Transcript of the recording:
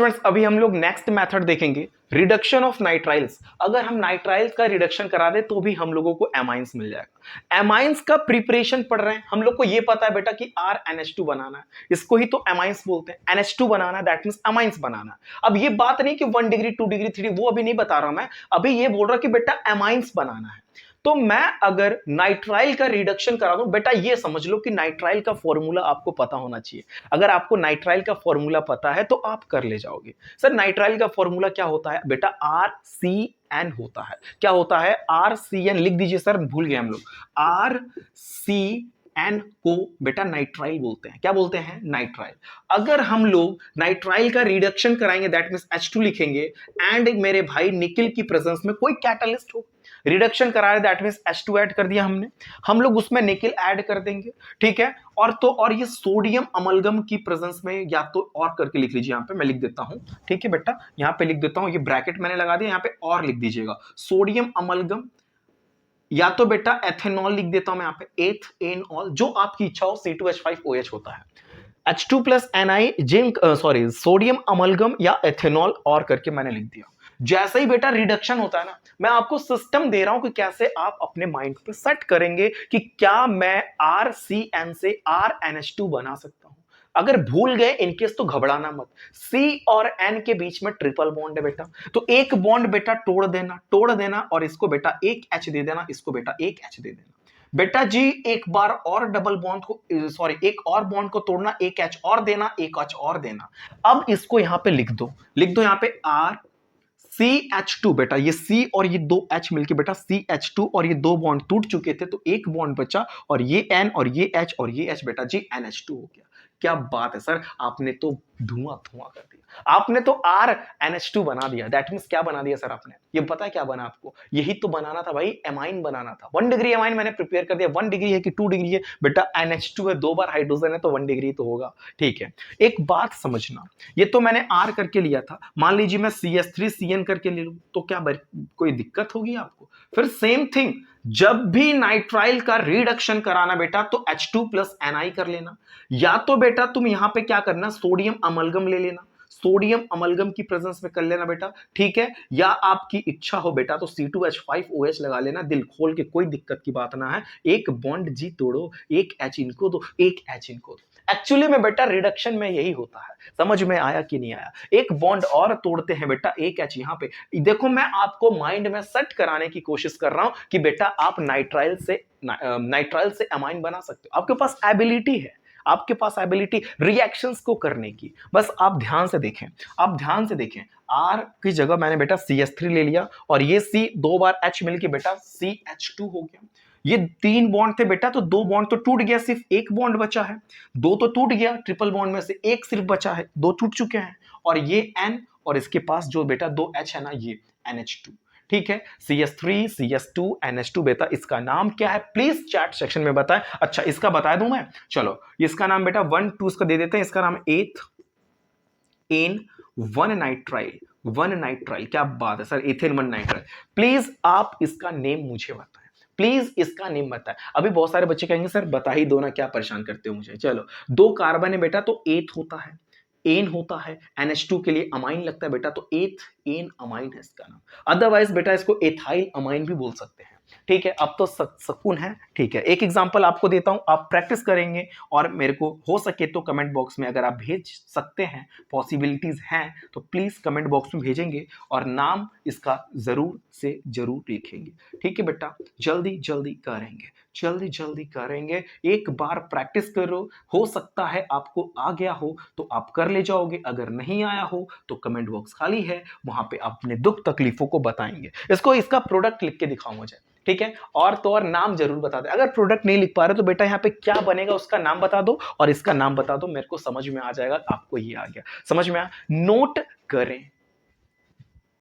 Students अभी हम लोग नेक्स्ट मेथड देखेंगे, रिडक्शन ऑफ नाइट्राइल्स। अगर हम नाइट्राइल्स का रिडक्शन करा दे तो भी हम लोगों को एमाइंस मिल जाएगा। एमाइंस का प्रिपरेशन पढ़ रहे हैं, हम लोग को ये पता है बेटा कि RNH2 बनाना है, इसको ही तो एमाइंस बोलते हैं। NH2 बनाना है, दैट मींस एमाइंस बनाना है। अब ये बात नहीं कि 1 डिग्री 2 डिग्री 3 वो अभी नहीं बता रहा मैं, अभी ये बोल रहा कि बेटा एमाइंस बनाना है। तो मैं अगर नाइट्राइल का रिडक्शन करा दूं, बेटा ये समझ लो कि नाइट्राइल का फॉर्मूला आपको पता होना चाहिए। अगर आपको नाइट्राइल का फॉर्मूला पता है तो आप कर ले जाओगे। सर नाइट्राइल का फॉर्मूला क्या होता है बेटा? RCN होता है। क्या होता है? RCN लिख दीजिए सर, भूल गए हम लोग। RCN को बेटा नाइट्राइल बोलते हैं। क्या बोलते हैं? नाइट्राइल। अगर हम लोग नाइट्राइल का रिडक्शन कराएंगे, दैट मींस H2 लिखेंगे, एंड मेरे भाई निकिल की प्रेजेंस में कोई कैटालिस्ट हो, रिडक्शन करा रहे, दैट मींस H2 ऐड कर दिया हमने, हम लोग उसमें निकिल ऐड कर देंगे, ठीक है। और ये सोडियम अमलगम की प्रेजेंस में, या तो और करके लिख लीजिए, यहां पे मैं लिख देता हूं, ठीक है बेटा, यहां पे लिख देता हूं, ये ब्रैकेट मैंने लगा दिया, यहां पे और लिख दीजिएगा सोडियम अमलगम, या तो बेटा एथेनॉल लिख देता हूं मैं यहां पे, एथेनॉल, जो आपकी इच्छा हो, C2H5OH होता है। H2 plus Ni zinc, sorry, sodium amalgam या एथेनॉल और करके मैंने लिख दिया। जैसे ही बेटा रिडक्शन होता है ना, मैं आपको सिस्टम दे रहा हूं कि कैसे आप अपने माइंड पे सेट करेंगे कि क्या मैं RCN से RNH2 बना सकता हूं। अगर भूल गए इनकेस तो घबराना मत, C और N के बीच में ट्रिपल बॉन्ड है बेटा, तो एक बॉन्ड बेटा तोड़ देना और इसको बेटा एक H दे देना, इसको बेटा एक H दे देना। बेटा जी एक बार और डबल बॉन्ड को, सॉरी, एक और बॉन्ड को तोड़ना, एक H और देना, एक H और देना। अब इसको यहां पे लिख दो यहां पे RCH2 बेटा, ये C और ये दो H मिलके बेटा CH2, और ये दो बॉन्ड टूट चुके थे तो एक बॉन्ड बचा, और ये N और ये H और ये H बेटा जी NH2 हो गया। क्या बात है सर, आपने तो धुआं कर दिया, आपने तो RNH2 बना दिया। दैट मींस क्या बना दिया सर आपने? ये पता है क्या बना आपको? यही तो बनाना था भाई, एमाइन बनाना था। 1 डिग्री एमाइन मैंने प्रिपेयर कर दिया। 1 डिग्री है कि 2 डिग्री है बेटा? NH2 है, 2 बार हाइड्रोजन है तो 1 डिग्री तो होगा, ठीक है। एक बात समझना, ये तो मैंने R करके लिया था, मान लीजिए मैं CH3CN करके ले लूं तो क्या कोई दिक्कत होगी आपको? फिर सेम थिंग, जब भी नाइट्राइल का रिडक्शन कराना बेटा तो H2 प्लस Ni कर लेना, या तो बेटा तुम यहां पे क्या करना, सोडियम अमलगम ले लेना, सोडियम अमलगम की प्रेजेंस में कर लेना बेटा, ठीक है। या आपकी इच्छा हो बेटा तो C2H5OH लगा लेना, दिल खोल के, कोई दिक्कत की बात ना है। एक बॉन्ड जी तोड़ो, एक H इनको दो, एक H इनको दो। एक्चुअली में बेटा रिडक्शन में यही होता है, समझ में आया कि नहीं आया? एक बॉन्ड और तोड़ते हैं बेटा, एक H यहां पे। देखो मैं आपको माइंड में सेट कराने की कोशिश कर रहा हूं कि बेटा आप नाइट्राइल से अमाइन बना सकते हो, आपके पास एबिलिटी है, आपके पास एबिलिटी रिएक्शंस को करने की। बस आप ध्यान से देखें, R की जगह मैंने बेटा CH3 ले लिया, और ये C 2 बार H मिलके बेटा CH2 हो गया। ये 3 बॉन्ड थे बेटा, तो 2 बॉन्ड तो टूट गया, सिर्फ एक बॉन्ड बचा है। 2 तो टूट गया, ट्रिपल बॉन्ड में से एक सिर्फ बचा है, 2 टूट चुके हैं। और ये N, और इसके पास जो बेटा 2 H है ना, ये NH2, ठीक है। CH3 CH2 NH2 बेटा, इसका नाम क्या है प्लीज चैट सेक्शन में बताएं। अच्छा इसका बता दूं मैं, चलो इसका नाम बेटा 1 2 इसका दे देते हैं, इसका नाम एथेन 1 नाइट्राइल। क्या बात है सर, एथेन 1 नाइट्राइल। प्लीज आप इसका नेम मुझे बताएं, प्लीज इसका नेम बताएं। अभी बहुत सारे बच्चे कहेंगे सर बता ही दो ना, क्या परेशान करते हो मुझे। चलो 2 कार्बन है बेटा तो एथ होता है, एन होता है, NH2 के लिए अमाइन लगता है बेटा, तो एन अमाइन है इसका नाम। अदरवाइज बेटा इसको एथाइल अमाइन भी बोल सकते हैं, ठीक है। अब तो सकून है, ठीक है। एक एग्जांपल आपको देता हूं, आप प्रैक्टिस करेंगे, और मेरे को हो सके तो कमेंट बॉक्स में अगर आप भेज सकते हैं, पॉसिबिलिटीज हैं तो प्लीज कमेंट बॉक्स में भेजेंगे, और नाम इसका जरूर से जरूर लिखेंगे, ठीक है बेटा। जल्दी करेंगे, एक बार प्रैक्टिस करो, हो सकता है आपको आ गया हो तो आप कर ले जाओगे, अगर नहीं आया हो तो कमेंट बॉक्स खाली है, वहां पे अपने दुख तकलीफों को बताएंगे। इसका प्रोडक्ट लिख के दिखाओ मुझे, ठीक है। और तो और नाम जरूर बता दे, अगर प्रोडक्ट नहीं लिख पा रहे तो बेटा यहाँ पे क्या बनेगा उसका नाम बता दो, और इसका नाम बता दो, मेरे को समझ में आ जाएगा, आपको ये आ गया समझ में। नोट करें,